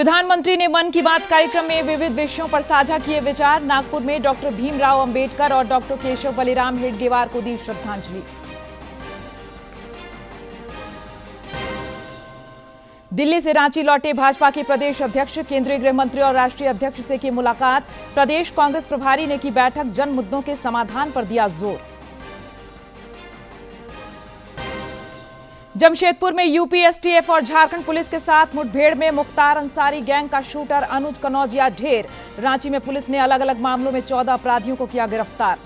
प्रधानमंत्री ने मन की बात कार्यक्रम में विविध विषयों पर साझा किए विचार। नागपुर में डॉक्टर भीमराव अंबेडकर और डॉक्टर केशव बलिराम हेडगेवार को दी श्रद्धांजलि। दिल्ली से रांची लौटे भाजपा के प्रदेश अध्यक्ष, केंद्रीय गृह मंत्री और राष्ट्रीय अध्यक्ष से की मुलाकात। प्रदेश कांग्रेस प्रभारी ने की बैठक, जन मुद्दों के समाधान पर दिया जोर। जमशेदपुर में यूपी एसटीएफ और झारखंड पुलिस के साथ मुठभेड़ में मुख्तार अंसारी गैंग का शूटर अनुज कनौजिया ढेर। रांची में पुलिस ने अलग अलग मामलों में 14 अपराधियों को किया गिरफ्तार।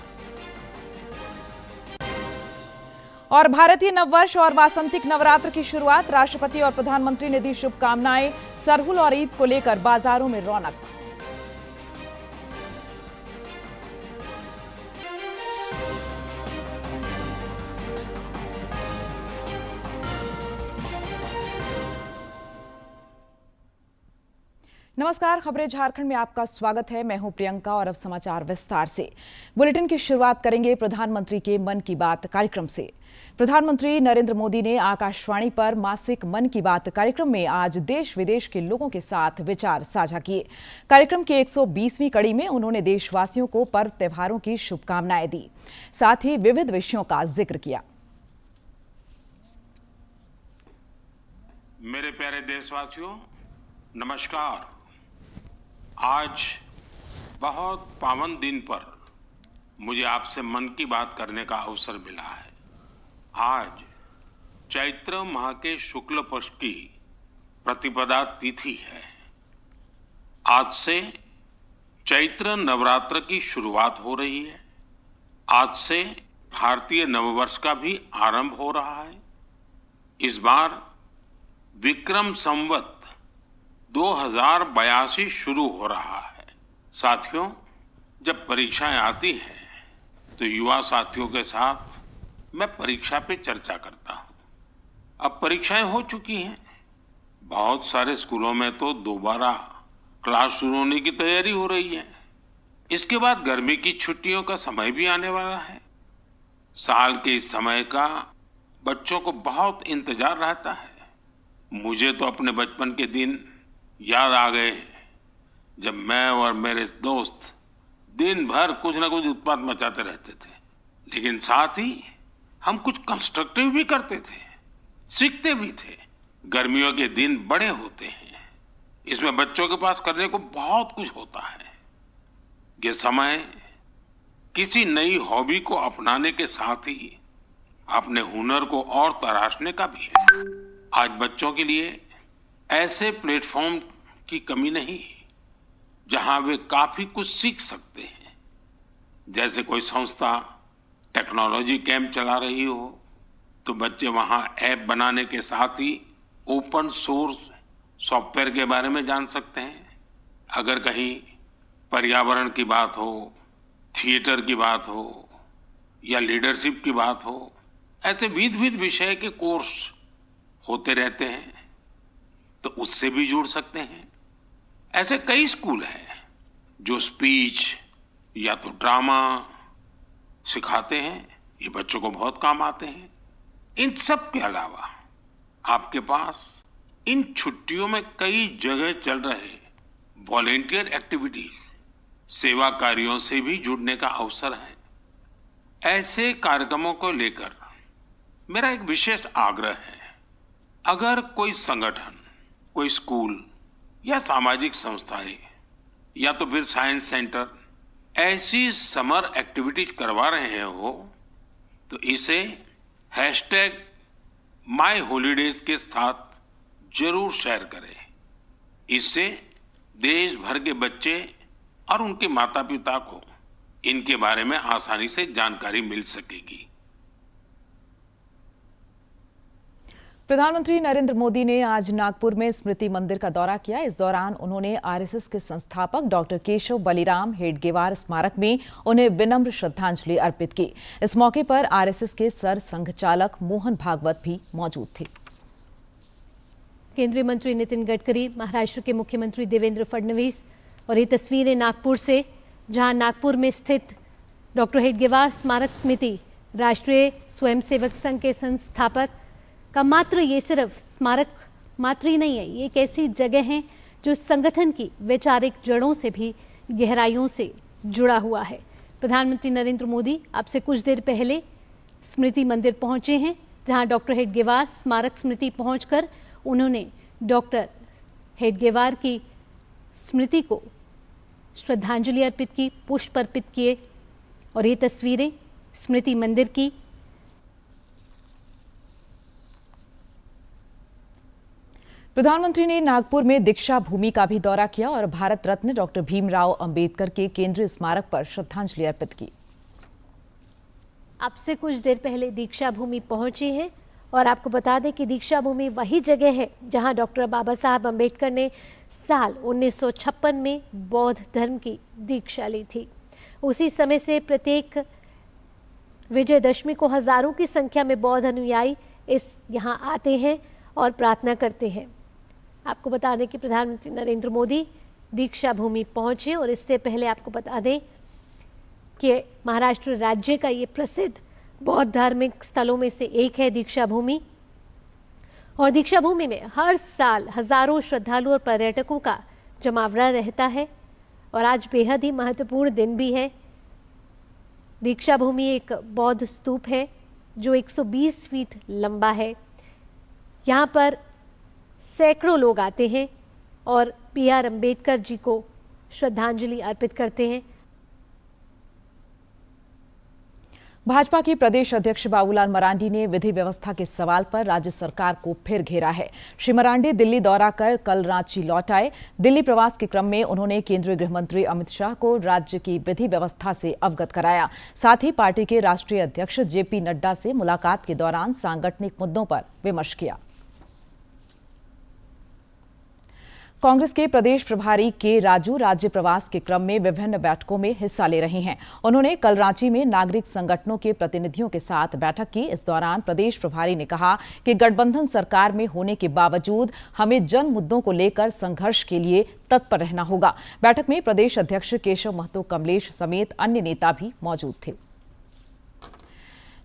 और भारतीय नववर्ष और वासंतिक नवरात्र की शुरुआत, राष्ट्रपति और प्रधानमंत्री ने दी शुभकामनाएं। सरहुल और ईद को लेकर बाजारों में रौनक। नमस्कार, खबरें झारखंड में आपका स्वागत है। मैं हूं प्रियंका और अब समाचार विस्तार से। बुलेटिन की शुरुआत करेंगे प्रधानमंत्री के मन की बात कार्यक्रम से। प्रधानमंत्री नरेंद्र मोदी ने आकाशवाणी पर मासिक मन की बात कार्यक्रम में आज देश विदेश के लोगों के साथ विचार साझा किए। कार्यक्रम की 120वीं कड़ी में उन्होंने देशवासियों को पर्व त्योहारों की शुभकामनाएं दी, साथ ही विविध विषयों का जिक्र किया। मेरे प्यारे देशवासियों, नमस्कार। आज बहुत पावन दिन पर मुझे आपसे मन की बात करने का अवसर मिला है। आज चैत्र माह के शुक्ल पक्ष की प्रतिपदा तिथि है। आज से चैत्र नवरात्र की शुरुआत हो रही है। आज से भारतीय नववर्ष का भी आरंभ हो रहा है। इस बार विक्रम संवत 2082 शुरू हो रहा है। साथियों, जब परीक्षाएं आती हैं तो युवा साथियों के साथ मैं परीक्षा पे चर्चा करता हूं। अब परीक्षाएं हो चुकी हैं। बहुत सारे स्कूलों में तो दोबारा क्लास शुरू होने की तैयारी हो रही है। इसके बाद गर्मी की छुट्टियों का समय भी आने वाला है। साल के इस समय का बच्चों को बहुत इंतजार रहता है। मुझे तो अपने बचपन के दिन याद आ गए, जब मैं और मेरे दोस्त दिन भर कुछ ना कुछ उत्पात मचाते रहते थे, लेकिन साथ ही हम कुछ कंस्ट्रक्टिव भी करते थे, सीखते भी थे। गर्मियों के दिन बड़े होते हैं। इसमें बच्चों के पास करने को बहुत कुछ होता है। ये समय किसी नई हॉबी को अपनाने के साथ ही अपने हुनर को और तराशने का भी है। आज बच्चों के लिए ऐसे प्लेटफॉर्म की कमी नहीं जहां वे काफी कुछ सीख सकते हैं। जैसे कोई संस्था टेक्नोलॉजी कैंप चला रही हो तो बच्चे वहां ऐप बनाने के साथ ही ओपन सोर्स सॉफ्टवेयर के बारे में जान सकते हैं। अगर कहीं पर्यावरण की बात हो, थिएटर की बात हो या लीडरशिप की बात हो, ऐसे विविध विषय के कोर्स होते रहते हैं, तो उससे भी जुड़ सकते हैं। ऐसे कई स्कूल हैं जो स्पीच या तो ड्रामा सिखाते हैं। ये बच्चों को बहुत काम आते हैं। इन सब के अलावा आपके पास इन छुट्टियों में कई जगह चल रहे वॉलेंटियर एक्टिविटीज, सेवा कार्यों से भी जुड़ने का अवसर है। ऐसे कार्यक्रमों को लेकर मेरा एक विशेष आग्रह है। अगर कोई संगठन, कोई स्कूल या सामाजिक संस्थाएं या तो फिर साइंस सेंटर ऐसी समर एक्टिविटीज करवा रहे हो तो इसे #MyHolidays के साथ जरूर शेयर करें। इससे देश भर के बच्चे और उनके माता पिता को इनके बारे में आसानी से जानकारी मिल सकेगी। प्रधानमंत्री नरेंद्र मोदी ने आज नागपुर में स्मृति मंदिर का दौरा किया। इस दौरान उन्होंने आरएसएस के संस्थापक डॉक्टर केशव बलिराम हेडगेवार स्मारक में उन्हें विनम्र श्रद्धांजलि अर्पित की। इस मौके पर आरएसएस के सर संघचालक मोहन भागवत भी मौजूद थे। केंद्रीय मंत्री नितिन गडकरी, महाराष्ट्र के मुख्यमंत्री देवेंद्र फडणवीस और ये तस्वीरें नागपुर से, जहां नागपुर में स्थित डॉक्टर हेडगेवार स्मारक समिति राष्ट्रीय स्वयंसेवक संघ के संस्थापक का मात्र ये सिर्फ स्मारक मात्र ही नहीं है, ये एक ऐसी जगह है जो संगठन की वैचारिक जड़ों से भी गहराइयों से जुड़ा हुआ है। प्रधानमंत्री नरेंद्र मोदी अब से कुछ देर पहले स्मृति मंदिर पहुंचे हैं, जहां डॉक्टर हेडगेवार स्मारक स्मृति पहुंचकर उन्होंने डॉक्टर हेडगेवार की स्मृति को श्रद्धांजलि अर्पित की, पुष्प अर्पित किए। और ये तस्वीरें स्मृति मंदिर की। प्रधानमंत्री ने नागपुर में दीक्षा भूमि का भी दौरा किया और भारत रत्न डॉक्टर भीमराव अंबेडकर के केंद्रीय स्मारक पर श्रद्धांजलि अर्पित की। अब से कुछ देर पहले दीक्षा भूमि पहुंचे हैं और आपको बता दें कि दीक्षा भूमि वही जगह है जहां डॉक्टर बाबा साहब अंबेडकर ने साल 1956 में बौद्ध धर्म की दीक्षा ली थी। उसी समय से प्रत्येक विजयदशमी को हजारों की संख्या में बौद्ध अनुयायी यहाँ आते हैं और प्रार्थना करते हैं। आपको बता दें कि प्रधानमंत्री नरेंद्र मोदी दीक्षा भूमि पहुंचे और इससे पहले आपको बता दें कि महाराष्ट्र राज्य का ये प्रसिद्ध बौद्ध धार्मिक स्थलों में से एक है दीक्षा भूमि। और दीक्षा भूमि में हर साल हजारों श्रद्धालु और पर्यटकों का जमावड़ा रहता है और आज बेहद ही महत्वपूर्ण दिन भी है। दीक्षा भूमि एक बौद्ध स्तूप है जो 120 फीट लंबा है। यहाँ पर सैकड़ों लोग आते हैं और B.R. अम्बेडकर जी को श्रद्धांजलि अर्पित करते हैं। भाजपा के प्रदेश अध्यक्ष बाबूलाल मरांडी ने विधि व्यवस्था के सवाल पर राज्य सरकार को फिर घेरा है। श्री मरांडी दिल्ली दौरा कर कल रांची लौट आए। दिल्ली प्रवास के क्रम में उन्होंने केंद्रीय गृह मंत्री अमित शाह को राज्य की विधि व्यवस्था से अवगत कराया। साथ ही पार्टी के राष्ट्रीय अध्यक्ष JP नड्डा से मुलाकात के दौरान सांगठनिक मुद्दों पर विमर्श किया। कांग्रेस के प्रदेश प्रभारी के राजू राज्य प्रवास के क्रम में विभिन्न बैठकों में हिस्सा ले रहे हैं। उन्होंने कल रांची में नागरिक संगठनों के प्रतिनिधियों के साथ बैठक की। इस दौरान प्रदेश प्रभारी ने कहा कि गठबंधन सरकार में होने के बावजूद हमें जन मुद्दों को लेकर संघर्ष के लिए तत्पर रहना होगा। बैठक में प्रदेश अध्यक्ष केशव महतो कमलेश समेत अन्य नेता भी मौजूद थे।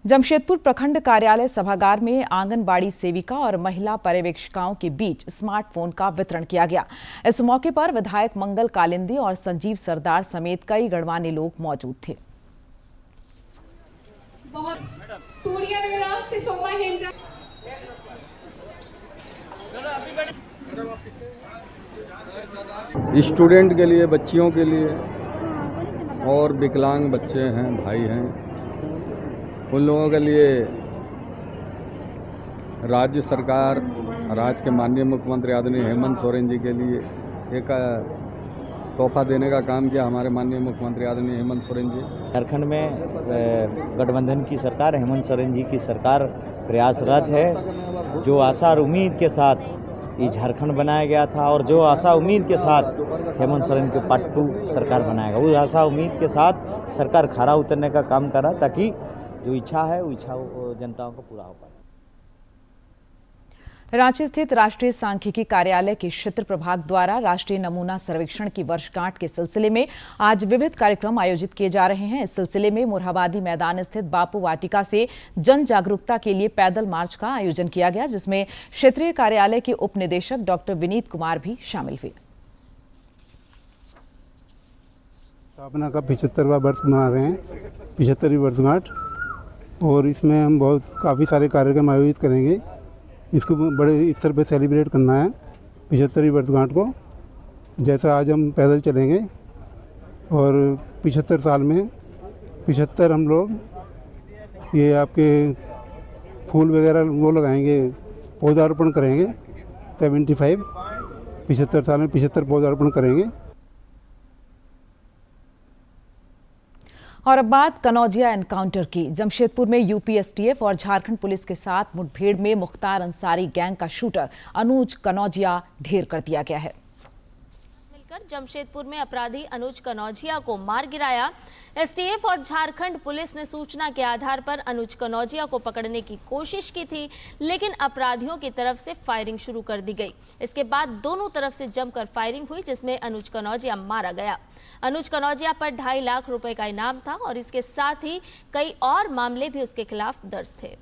जमशेदपुर प्रखंड कार्यालय सभागार में आंगनबाड़ी सेविका और महिला पर्यवेक्षिकाओं के बीच स्मार्टफोन का वितरण किया गया। इस मौके पर विधायक मंगल कालिंदी और संजीव सरदार समेत कई गणमान्य लोग मौजूद थे। स्टूडेंट के लिए, बच्चियों के लिए और विकलांग बच्चे हैं, भाई हैं, उन लोगों के लिए राज्य सरकार, राज्य के माननीय मुख्यमंत्री आदरणीय हेमंत सोरेन जी के लिए एक तोहफा देने का काम किया हमारे माननीय मुख्यमंत्री आदरणीय हेमंत सोरेन जी। झारखंड में गठबंधन की सरकार, हेमंत सोरेन जी की सरकार प्रयासरत है। जो आशा और उम्मीद के साथ ये झारखंड बनाया गया था और जो आशा उम्मीद के साथ हेमंत सोरेन के पार्ट 2 सरकार बनाएगा, उस आशा उम्मीद के साथ सरकार खरा उतरने का काम करा ताकि जो इच्छा है वो इच्छा जनताओं को पूरा हो पाए। रांची स्थित राष्ट्रीय सांख्यिकी कार्यालय के क्षेत्र प्रभाग द्वारा राष्ट्रीय नमूना सर्वेक्षण की वर्षगांठ के सिलसिले में आज विविध कार्यक्रम आयोजित किए जा रहे हैं। इस सिलसिले में मोरहाबादी मैदान स्थित बापू वाटिका से जन जागरूकता के लिए पैदल मार्च का आयोजन किया गया, जिसमें क्षेत्रीय कार्यालय के उप निदेशक डॉक्टर विनीत कुमार भी शामिल हुए। स्थापना का 75वां वर्ष मना रहे हैं, 75वीं वर्षगांठ, और इसमें हम काफ़ी सारे कार्यक्रम आयोजित करेंगे। इसको बड़े स्तर पे सेलिब्रेट करना है 75वीं वर्षगांठ को। जैसा आज हम पैदल चलेंगे और 75 साल में 75 हम लोग ये आपके फूल वगैरह वो लगाएंगे, पौधारोपण करेंगे। 75 साल में 75 पौधारोपण करेंगे। और अब बात कनौजिया एनकाउंटर की। जमशेदपुर में यूपी एसटीएफ और झारखंड पुलिस के साथ मुठभेड़ में मुख्तार अंसारी गैंग का शूटर अनुज कनौजिया ढेर कर दिया गया है। मिलकर जमशेदपुर में अपराधी अनुज कनौजिया को मार गिराया। एसटीएफ और झारखंड पुलिस ने सूचना के आधार पर अनुज कनौजिया को पकड़ने की कोशिश की थी, लेकिन अपराधियों की तरफ से फायरिंग शुरू कर दी गई। इसके बाद दोनों तरफ से जमकर फायरिंग हुई, जिसमें अनुज कनौजिया मारा गया। अनुज कनौजिया पर 2.5 लाख रुपए का इनाम था और इसके साथ ही कई और मामले भी उसके खिलाफ दर्ज थे।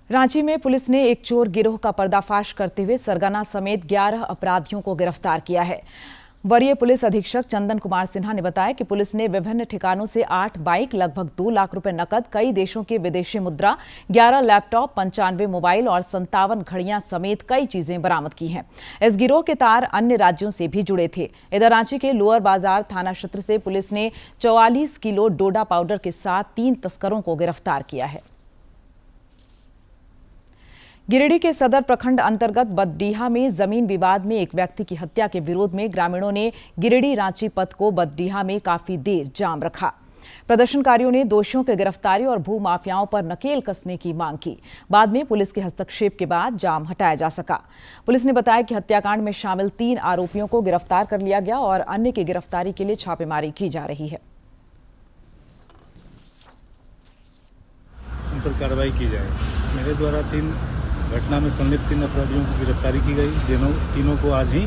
रांची में पुलिस ने एक चोर गिरोह का पर्दाफाश करते हुए सरगना समेत 11 अपराधियों को गिरफ्तार किया है। वरीय पुलिस अधीक्षक चंदन कुमार सिन्हा ने बताया कि पुलिस ने विभिन्न ठिकानों से 8 बाइक, लगभग 2 लाख रुपए नकद, कई देशों के विदेशी मुद्रा, 11 लैपटॉप, 95 मोबाइल और 57 घड़ियां समेत कई चीजें बरामद की हैं। इस गिरोह के तार अन्य राज्यों से भी जुड़े थे। इधर रांची के लोअर बाजार थाना क्षेत्र से पुलिस ने 44 किलो डोडा पाउडर के साथ 3 तस्करों को गिरफ्तार किया है। गिरिडीह के सदर प्रखंड अंतर्गत बदडीहा में जमीन विवाद में एक व्यक्ति की हत्या के विरोध में ग्रामीणों ने गिरिडीह रांची पथ को बदडीहा में काफी देर जाम रखा। प्रदर्शनकारियों ने दोषियों की गिरफ्तारी और भू माफियाओं पर नकेल कसने की मांग की। बाद में पुलिस के हस्तक्षेप के बाद जाम हटाया जा सका। पुलिस ने बताया कि हत्याकांड में शामिल 3 आरोपियों को गिरफ्तार कर लिया गया और अन्य की गिरफ्तारी के लिए छापेमारी की जा रही है। उन पर कार्रवाई की जाए। मेरे द्वारा 3 घटना में संलिप्त 3 अपराधियों की गिरफ्तारी की गई। तीनों को आज ही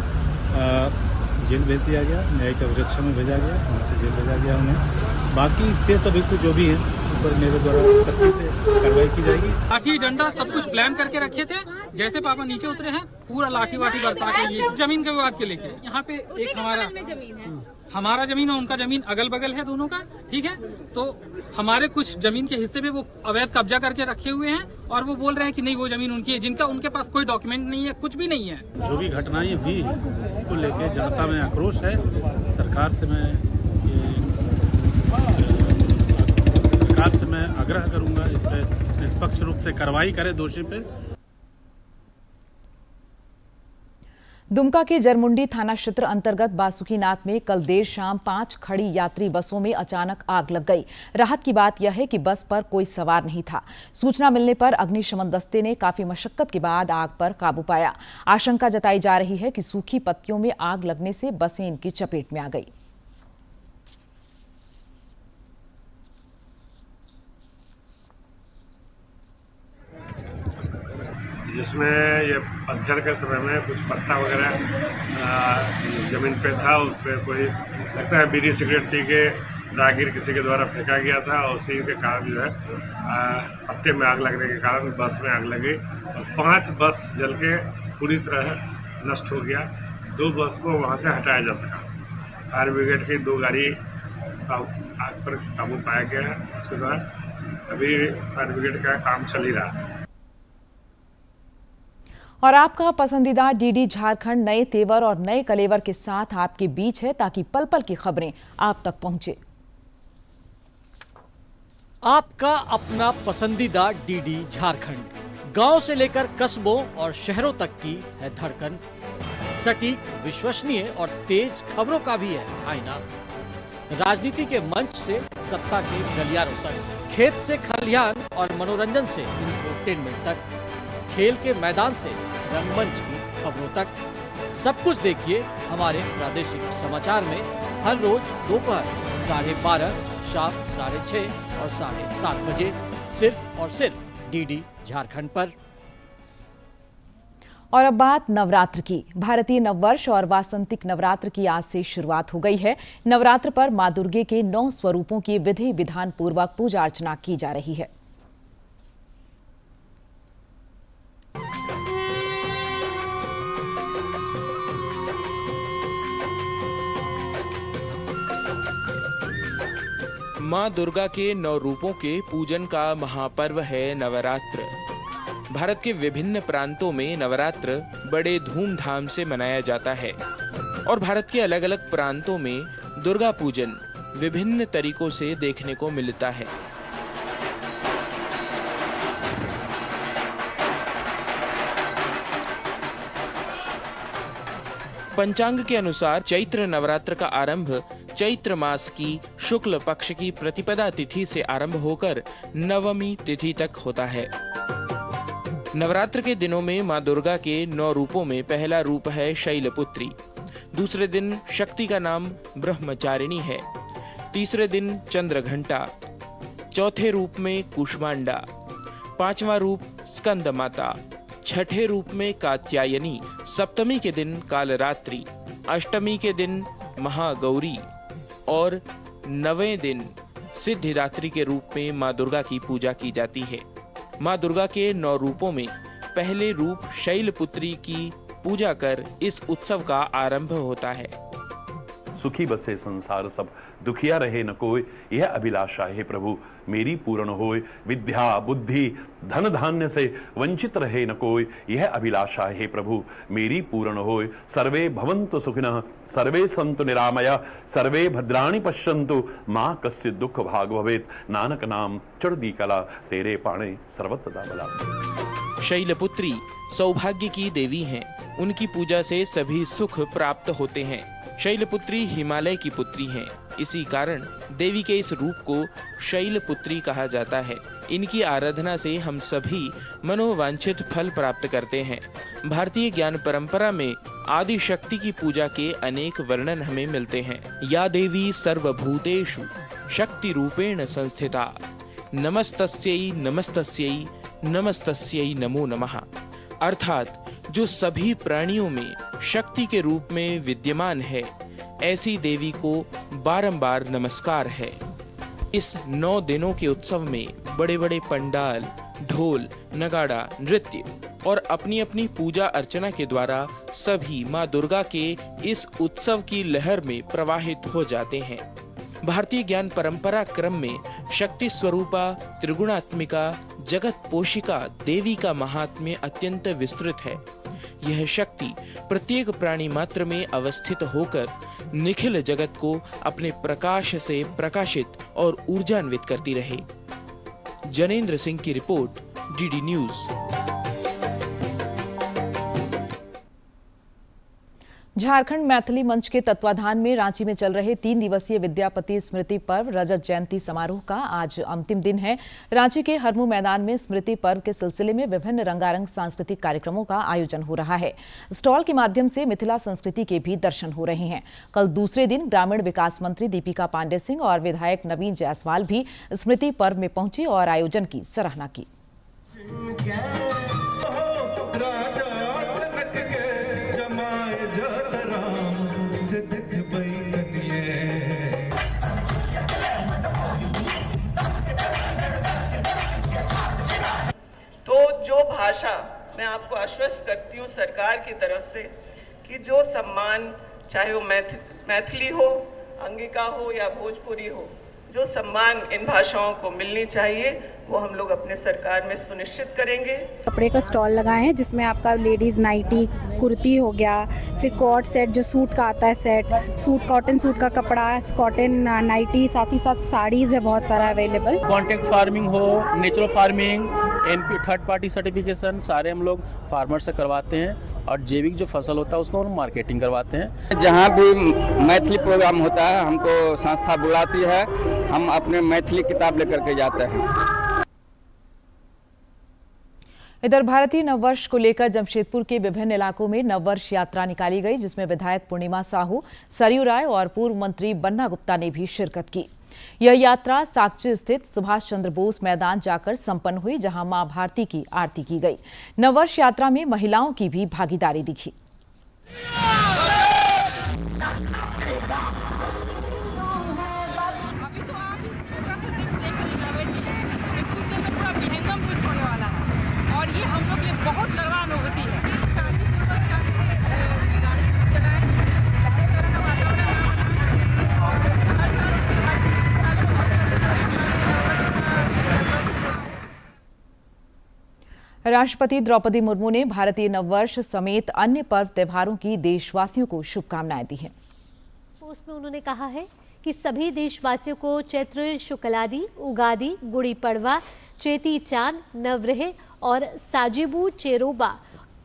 जेल भेज दिया गया, न्यायिक अभिरक्षा में भेजा गया, वहाँ से जेल भेजा गया उन्हें। बाकी शेष अभियुक्त जो भी हैं उन पर मेरे द्वारा सख्ती से कार्रवाई की जाएगी। लाठी डंडा सब कुछ प्लान करके रखे थे। जैसे पापा नीचे उतरे हैं पूरा लाठी वाठी बरसा के लिए जमीन के विवाद के लेके यहाँ पे एक हमारा जमीन और उनका जमीन अगल बगल है दोनों का, ठीक है। तो हमारे कुछ जमीन के हिस्से पे वो अवैध कब्जा करके रखे हुए हैं और वो बोल रहे हैं कि नहीं वो जमीन उनकी है, जिनका उनके पास कोई डॉक्यूमेंट नहीं है, कुछ भी नहीं है। जो भी घटनाएं हुई इसको लेके जनता में आक्रोश है। सरकार से मैं आग्रह करूंगा इस पे निष्पक्ष रूप से कार्रवाई करे दोषी पे। दुमका के जरमुंडी थाना क्षेत्र अंतर्गत बासुकीनाथ में कल देर शाम 5 खड़ी यात्री बसों में अचानक आग लग गई। राहत की बात यह है कि बस पर कोई सवार नहीं था। सूचना मिलने पर अग्निशमन दस्ते ने काफी मशक्कत के बाद आग पर काबू पाया। आशंका जताई जा रही है कि सूखी पत्तियों में आग लगने से बसें इनकी चपेट में आ गई। जिसमें ये पतझड़ के समय में कुछ पत्ता वगैरह जमीन पे था, उस पर कोई लगता है बीड़ी सिगरेट पी के राहगीर किसी के द्वारा फेंका गया था और उसी के कारण जो है पत्ते में आग लगने के कारण बस में आग लगी और 5 बस जल के पूरी तरह नष्ट हो गया। 2 बस को वहाँ से हटाया जा सका। फायर ब्रिगेड की 2 गाड़ी आग पर काबू पाया गया है। उसके द्वारा अभी फायर ब्रिगेड का काम चल ही रहा है। और आपका पसंदीदा डीडी झारखंड नए तेवर और नए कलेवर के साथ आपके बीच है, ताकि पल पल की खबरें आप तक पहुंचे। आपका अपना पसंदीदा डीडी झारखंड, गांव से लेकर कस्बों और शहरों तक की है धड़कन। सटीक, विश्वसनीय और तेज खबरों का भी है आईना। राजनीति के मंच से सत्ता के गलियारों तक, खेत से खलिहान और मनोरंजन से इंफोटेनमेंट तक, खेल के मैदान से रंगमंच की खबरों तक, सब कुछ देखिए हमारे प्रादेशिक समाचार में हर रोज दोपहर 12:30, शाम 6:30 और 7:30 बजे, सिर्फ और सिर्फ डीडी झारखंड पर। और अब बात नवरात्र की। भारतीय नववर्ष और वासंतिक नवरात्र की आज से शुरुआत हो गई है। नवरात्र पर मां दुर्गे के 9 स्वरूपों की विधि विधान पूर्वक पूजा अर्चना की जा रही है। मां दुर्गा के 9 रूपों के पूजन का महापर्व है नवरात्र। भारत के विभिन्न प्रांतों में नवरात्र बड़े धूमधाम से मनाया जाता है और भारत के अलग अलग प्रांतों में दुर्गा पूजन विभिन्न तरीकों से देखने को मिलता है। पंचांग के अनुसार चैत्र नवरात्र का आरंभ चैत्र मास की शुक्ल पक्ष की प्रतिपदा तिथि से आरंभ होकर नवमी तिथि तक होता है। नवरात्र के दिनों में मां दुर्गा के 9 रूपों में पहला रूप है शैलपुत्री, दूसरे दिन शक्ति का नाम ब्रह्मचारिणी है, तीसरे दिन चंद्रघंटा, चौथे रूप में कुष्मांडा, 5वां रूप स्कंद माता, छठे रूप में कात्यायनी, सप्तमी के दिन कालरात्रि, अष्टमी के दिन महागौरी और 9वें दिन सिद्धिदात्री के रूप में मां दुर्गा की पूजा की जाती है। माँ दुर्गा के 9 रूपों में पहले रूप शैलपुत्री की पूजा कर इस उत्सव का आरंभ होता है। सुखी बसे संसार सब, दुखिया रहे न कोई, यह अभिलाषा है प्रभु मेरी पूर्ण होय। विद्या बुद्धि धन धान्य से वंचित रहे न कोई, यह अभिलाषा है प्रभु मेरी पूर्ण होय। सर्वे भवन्तु सुखिनः, सर्वे सन्तु निरामया, सर्वे भद्राणि पश्यन्तु, माँ कस्चित् दुख भाग भवेत्। नानक नाम चढ़दी कला, तेरे पाणे सर्वत्र बला। शैलपुत्री सौभाग्य की देवी हैं। उनकी पूजा से सभी सुख प्राप्त होते हैं। शैलपुत्री हिमालय की पुत्री हैं। इसी कारण देवी के इस रूप को शैलपुत्री कहा जाता है। इनकी आराधना से हम सभी मनोवांछित फल प्राप्त करते हैं। भारतीय ज्ञान परंपरा में आदि शक्ति की पूजा के अनेक वर्णन हमें मिलते हैं। या देवी सर्वभूतेषु शक्ति रूपेण संस्थिता, नमस्तस्यै नमस्तस्यै नमस्तस्यै नमो नमः। अर्थात जो सभी प्राणियों में शक्ति के रूप में विद्यमान है, ऐसी देवी को बारंबार नमस्कार है। इस 9 दिनों के उत्सव में बड़े बड़े पंडाल, ढोल, नगाड़ा, नृत्य और अपनी अपनी पूजा अर्चना के द्वारा सभी माँ दुर्गा के इस उत्सव की लहर में प्रवाहित हो जाते हैं। भारतीय ज्ञान परंपरा क्रम में शक्ति स्वरूपा त्रिगुणात्मिका जगत पोषिका देवी का महात्म्य अत्यंत विस्तृत है। यह शक्ति प्रत्येक प्राणी मात्र में अवस्थित होकर निखिल जगत को अपने प्रकाश से प्रकाशित और ऊर्जान्वित करती रहे। जनेंद्र सिंह की report, DD news. Jharkhand Maithili मंच के तत्वाधान में रांची में चल रहे 3 दिवसीय विद्यापति स्मृति पर्व रजत जयंती समारोह का आज अंतिम दिन है। रांची के हरमू मैदान में स्मृति पर्व के सिलसिले में विभिन्न रंगारंग सांस्कृतिक कार्यक्रमों का आयोजन हो रहा है। स्टॉल के माध्यम से मिथिला संस्कृति के भी दर्शन हो रहे हैं। कल दूसरे दिन ग्रामीण विकास मंत्री दीपिका पांडे सिंह और विधायक नवीन जायसवाल भी स्मृति पर्व में पहुंचे और आयोजन की सराहना की। तो जो भाषा मैं आपको आश्वस्त करती हूँ सरकार की तरफ से कि जो सम्मान, चाहे वो मैथिली हो, अंगिका हो या भोजपुरी हो, जो सम्मान इन भाषाओं को मिलनी चाहिए वो हम लोग अपने सरकार में सुनिश्चित करेंगे। कपड़े का स्टॉल लगाए हैं जिसमें आपका लेडीज नाइटी, कुर्ती हो गया, फिर कोट सेट जो सूट का आता है सेट, सूट कॉटन सूट का कपड़ा, कॉटन नाइटी, साथ ही साथ साड़ीज है बहुत सारा अवेलेबल। कॉन्ट्रैक्ट फार्मिंग हो, natural farming, NP third party certification सारे हम लोग फार्मर से करवाते हैं और जैविक जो फसल होता है उसको हम मार्केटिंग करवाते हैं। जहाँ भी मैथिली प्रोग्राम होता है हमको संस्था बुलाती है, हम अपने मैथिली किताब लेकर के जाते हैं। इधर भारतीय नववर्ष को लेकर जमशेदपुर के विभिन्न इलाकों में नववर्ष यात्रा निकाली गई, जिसमें विधायक पूर्णिमा साहू, सरयू राय और पूर्व मंत्री बन्ना गुप्ता ने भी शिरकत की। यह यात्रा साकची स्थित सुभाष चंद्र बोस मैदान जाकर संपन्न हुई, जहां मां भारती की आरती की गई। नववर्ष यात्रा में महिलाओं की भी भागीदारी दिखी। और ये हम लोग लिए बहुत गर्वान होती है। राष्ट्रपति द्रौपदी मुर्मू ने भारतीय नववर्ष समेत अन्य पर्व त्योहारों की देशवासियों को शुभकामनाएं दी हैं। पोस्ट में उन्होंने कहा है कि सभी देशवासियों को चैत्र शुक्लादि, उगादि, गुड़ी पड़वा, चेती चांद, नवरेह और साजिबू चेरोबा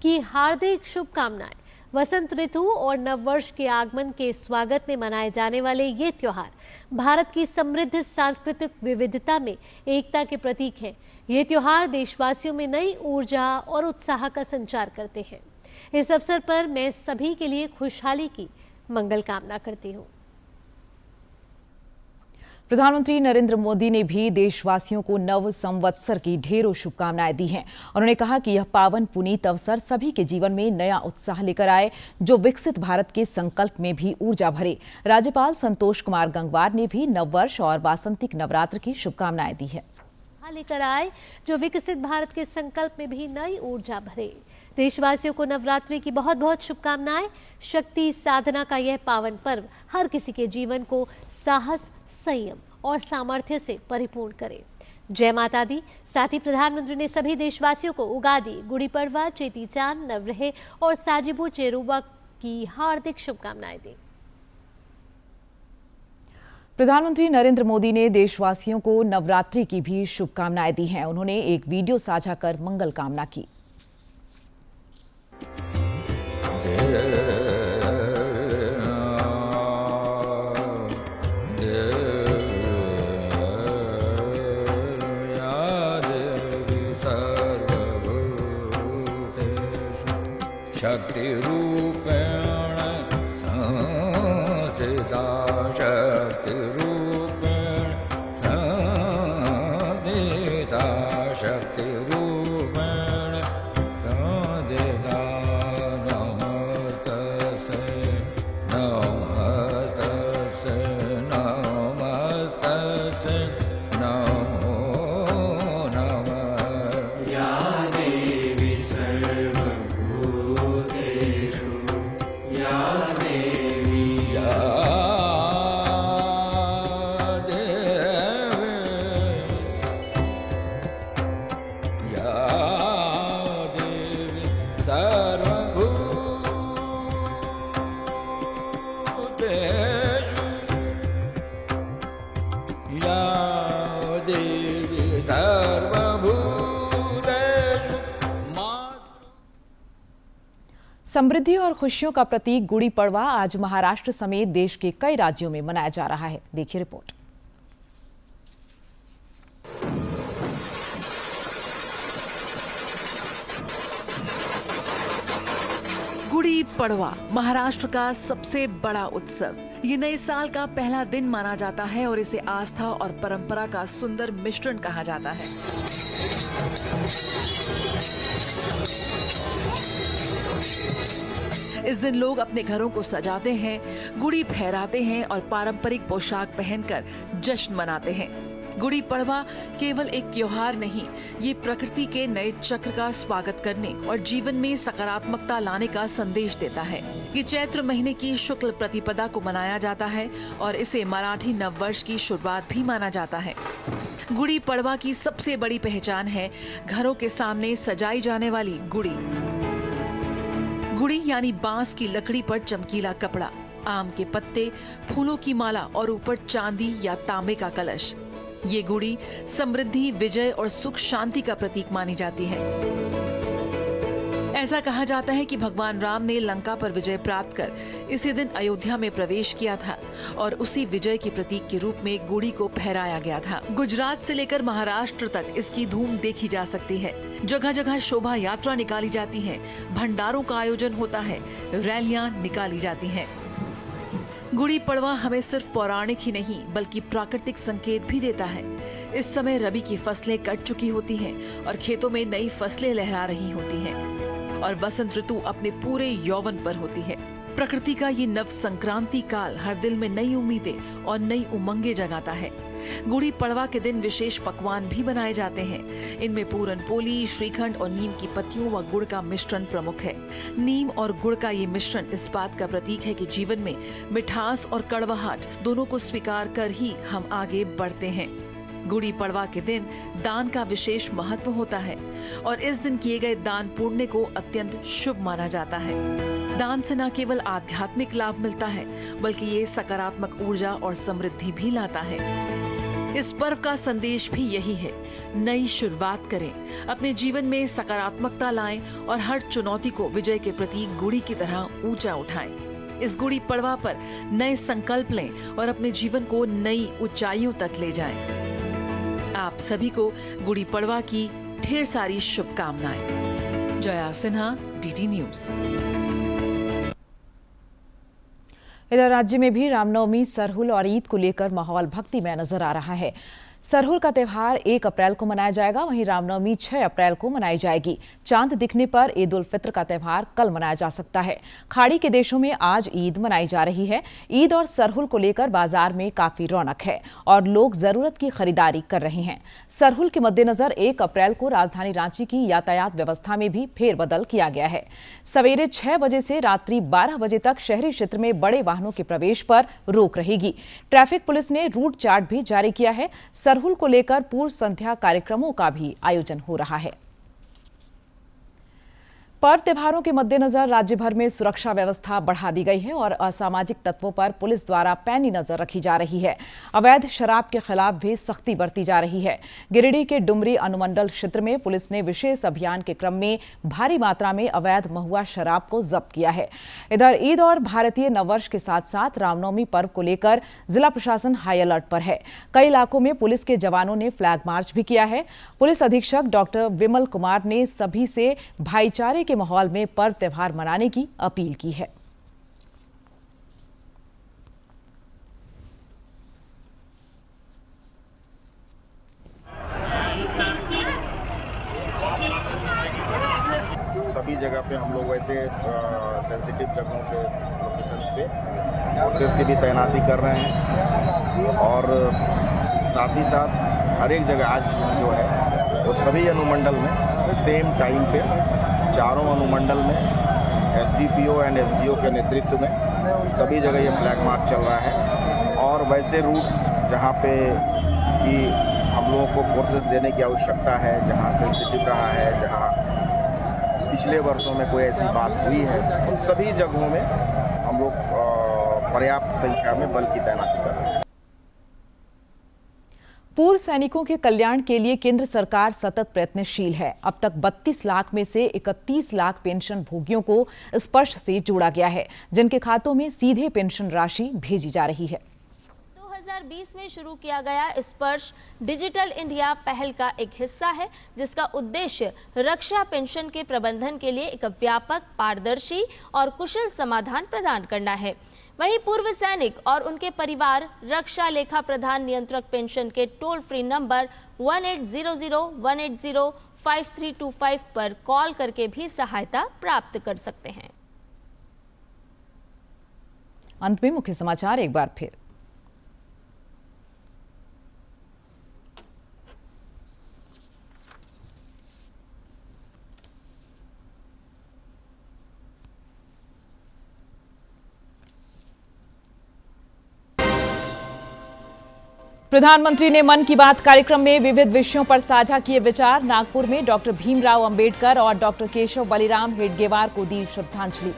की हार्दिक शुभकामनाएं। वसंत ऋतु और नववर्ष के आगमन के स्वागत में मनाए जाने वाले ये त्योहार भारत की समृद्ध सांस्कृतिक विविधता में एकता के प्रतीक हैं। ये त्योहार देशवासियों में नई ऊर्जा और उत्साह का संचार करते हैं। इस अवसर पर मैं सभी के लिए खुशहाली की मंगल कामना करती हूँ। प्रधानमंत्री नरेंद्र मोदी ने भी देशवासियों को नव संवत्सर की ढेरों शुभकामनाएं दी हैं। उन्होंने कहा कि यह पावन पुनीत अवसर सभी के जीवन में नया उत्साह लेकर आए, जो विकसित भारत के संकल्प में भी ऊर्जा भरे। राज्यपाल संतोष कुमार गंगवार ने भी नववर्ष और वासंतिक नवरात्र की शुभकामनाएं दी है। लेकर आए जो विकसित भारत के संकल्प में भी नई ऊर्जा भरे। देशवासियों को नवरात्रि की बहुत बहुत शुभकामनाएं। शक्ति साधना का यह पावन पर्व हर किसी के जीवन को साहस, संयम और सामर्थ्य से परिपूर्ण करे। जय माता दी। साथ ही प्रधानमंत्री ने सभी देशवासियों को उगादी, गुड़ी पड़वा, चेती चांद, नवरेह और साजिबू चेरुवा की हार्दिक शुभकामनाएं दी। प्रधानमंत्री नरेंद्र मोदी ने देशवासियों को नवरात्रि की भी शुभकामनाएं दी हैं। उन्होंने एक वीडियो साझा कर मंगल कामना की। शक्ति रूपेण संस्थिता, शक्ति रूपेण संस्थिता, शक्ति रूपेण संस्थिता। नमस्तस्यै नमस्तस्यै नमस्तस्यै नमो नमः। या देवी सर्वभूतेषु या देवी या देवी या देवी सर्वभूतेषु या देवी सर्वभूतेषु। समृद्धि और खुशियों का प्रतीक गुड़ी पड़वा आज महाराष्ट्र समेत देश के कई राज्यों में मनाया जा रहा है। देखिए रिपोर्ट। गुड़ी पड़वा महाराष्ट्र का सबसे बड़ा उत्सव। ये नए साल का पहला दिन माना जाता है और इसे आस्था और परंपरा का सुंदर मिश्रण कहा जाता है। इस दिन लोग अपने घरों को सजाते हैं, गुड़ी फहराते हैं और पारंपरिक पोशाक पहनकर जश्न मनाते हैं। गुड़ी पड़वा केवल एक त्योहार नहीं, ये प्रकृति के नए चक्र का स्वागत करने और जीवन में सकारात्मकता लाने का संदेश देता है। ये चैत्र महीने की शुक्ल प्रतिपदा को मनाया जाता है और इसे मराठी नववर्ष की शुरुआत भी माना जाता है। गुड़ी पड़वा की सबसे बड़ी पहचान है घरों के सामने सजाई जाने वाली गुड़ी। गुड़ी यानी बांस की लकड़ी पर चमकीला कपड़ा, आम के पत्ते, फूलों की माला और ऊपर चांदी या तांबे का कलश। ये गुड़ी समृद्धि, विजय और सुख शांति का प्रतीक मानी जाती है। ऐसा कहा जाता है कि भगवान राम ने लंका पर विजय प्राप्त कर इसी दिन अयोध्या में प्रवेश किया था और उसी विजय के प्रतीक के रूप में गुड़ी को फहराया गया था। गुजरात से लेकर महाराष्ट्र तक इसकी धूम देखी जा सकती है। जगह जगह शोभा यात्रा निकाली जाती है, भंडारों का आयोजन होता है, रैलियां निकाली जाती हैं। गुड़ी पड़वा हमें सिर्फ पौराणिक ही नहीं बल्कि प्राकृतिक संकेत भी देता है। इस समय रबी की फसलें कट चुकी होती हैं और खेतों में नई फसलें लहरा रही होती हैं और बसंत ऋतु अपने पूरे यौवन पर होती है। प्रकृति का ये नव संक्रांति काल हर दिल में नई उम्मीदें और नई उमंगें जगाता है। गुड़ी पड़वा के दिन विशेष पकवान भी बनाए जाते हैं। इनमें पूरन पोली, श्रीखंड और नीम की पत्तियों व गुड़ का मिश्रण प्रमुख है। नीम और गुड़ का ये मिश्रण इस बात का प्रतीक है कि जीवन में मिठास और कड़वाहट दोनों को स्वीकार कर ही हम आगे बढ़ते हैं। गुड़ी पड़वा के दिन दान का विशेष महत्व होता है और इस दिन किए गए दान पुण्य को अत्यंत शुभ माना जाता है। दान से न केवल आध्यात्मिक लाभ मिलता है बल्कि ये सकारात्मक ऊर्जा और समृद्धि भी लाता है। इस पर्व का संदेश भी यही है, नई शुरुआत करें, अपने जीवन में सकारात्मकता लाएं और हर चुनौती को विजय के प्रतीक गुड़ी की तरह ऊंचा उठाएं। इस गुड़ी पड़वा पर नए संकल्प लें और अपने जीवन को नई ऊंचाइयों तक ले जाएं। आप सभी को गुड़ी पड़वा की ढेर सारी शुभकामनाएं। Jaya Sinha, DD news. इधर राज्य में भी रामनवमी, सरहुल और ईद को लेकर माहौल भक्तिमय नजर आ रहा है। सरहुल का त्यौहार 1 अप्रैल को मनाया जाएगा, वहीं रामनवमी 6 अप्रैल को मनाई जाएगी। चांद दिखने पर ईद उल फित्र का त्यौहार कल मनाया जा सकता है। खाड़ी के देशों में आज ईद मनाई जा रही है। ईद और सरहुल को लेकर बाजार में काफी रौनक है और लोग जरूरत की खरीदारी कर रहे हैं। सरहुल के मद्देनजर 1 अप्रैल को राजधानी रांची की यातायात व्यवस्था में भी फेरबदल किया गया है। सवेरे 6 बजे से रात्रि 12 बजे तक शहरी क्षेत्र में बड़े वाहनों के प्रवेश पर रोक रहेगी। ट्रैफिक पुलिस ने रूट चार्ट भी जारी किया है। सरहुल को लेकर पूर्व संध्या कार्यक्रमों का भी आयोजन हो रहा है। पर्व त्योहारों के मद्देनजर राज्य भर में सुरक्षा व्यवस्था बढ़ा दी गई है और असामाजिक तत्वों पर पुलिस द्वारा पैनी नजर रखी जा रही है। अवैध शराब के खिलाफ भी सख्ती बरती जा रही है। गिरिडीह के डुमरी अनुमंडल क्षेत्र में पुलिस ने विशेष अभियान के क्रम में भारी मात्रा में अवैध महुआ शराब को जब्त किया है। इधर ईद और भारतीय नववर्ष के साथ साथ रामनवमी पर्व को लेकर जिला प्रशासन हाई अलर्ट पर है। कई इलाकों में पुलिस के जवानों ने फ्लैग मार्च भी किया है। पुलिस अधीक्षक डॉक्टर विमल कुमार ने सभी से भाईचारे के माहौल में पर्व त्योहार मनाने की अपील की है। सभी जगह पे हम लोग वैसे सेंसिटिव जगहों पे लोकेशंस पे फोर्सेस की भी तैनाती कर रहे हैं और साथ ही साथ हर एक जगह आज जो है वो सभी अनुमंडल में सेम टाइम पे चारों अनुमंडल में एसडीपीओ एंड एसडीओ के नेतृत्व में सभी जगह ये फ्लैग मार्च चल रहा है। और वैसे रूट्स जहाँ पे कि हम लोगों को फोर्सेस देने की आवश्यकता है, जहाँ सेंसिटिव रहा है, जहाँ पिछले वर्षों में कोई ऐसी बात हुई है, उन सभी जगहों में हम लोग पर्याप्त संख्या में बल की तैनाती कर रहे हैं। पूर्व सैनिकों के कल्याण के लिए केंद्र सरकार सतत प्रयत्नशील है। अब तक 32 लाख में से 31 लाख पेंशन भोगियों को स्पर्श से जोड़ा गया है, जिनके खातों में सीधे पेंशन राशि भेजी जा रही है। 2020 में शुरू किया गया स्पर्श डिजिटल इंडिया पहल का एक हिस्सा है, जिसका उद्देश्य रक्षा पेंशन के प्रबंधन के लिए एक व्यापक, पारदर्शी और कुशल समाधान प्रदान करना है। वहीं पूर्व सैनिक और उनके परिवार रक्षा लेखा प्रधान नियंत्रक पेंशन के टोल फ्री नंबर 1800-180-5325 पर कॉल करके भी सहायता प्राप्त कर सकते हैं। अंत में मुख्य समाचार एक बार फिर। प्रधानमंत्री ने मन की बात कार्यक्रम में विविध विषयों पर साझा किए विचार। नागपुर में डॉक्टर भीमराव अंबेडकर और डॉक्टर केशव बलिराम हेडगेवार को दी श्रद्धांजलि।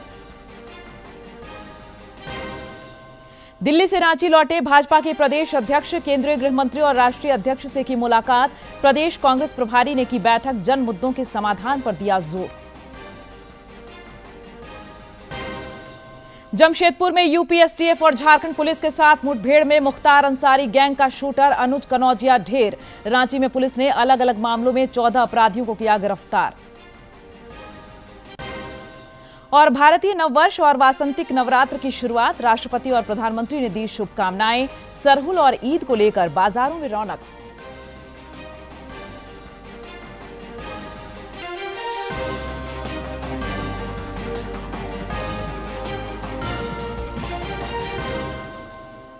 दिल्ली से रांची लौटे भाजपा के प्रदेश अध्यक्ष, केंद्रीय गृह मंत्री और राष्ट्रीय अध्यक्ष से की मुलाकात। प्रदेश कांग्रेस प्रभारी ने की बैठक, जन मुद्दों के समाधान पर दिया जोर। जमशेदपुर में यूपी एसटीएफ और झारखंड पुलिस के साथ मुठभेड़ में मुख्तार अंसारी गैंग का शूटर अनुज कनौजिया ढेर। रांची में पुलिस ने अलग अलग मामलों में 14 अपराधियों को किया गिरफ्तार। और भारतीय नववर्ष और वासंतिक नवरात्र की शुरुआत, राष्ट्रपति और प्रधानमंत्री ने दी शुभकामनाएं। सरहुल और ईद को लेकर बाजारों में रौनक।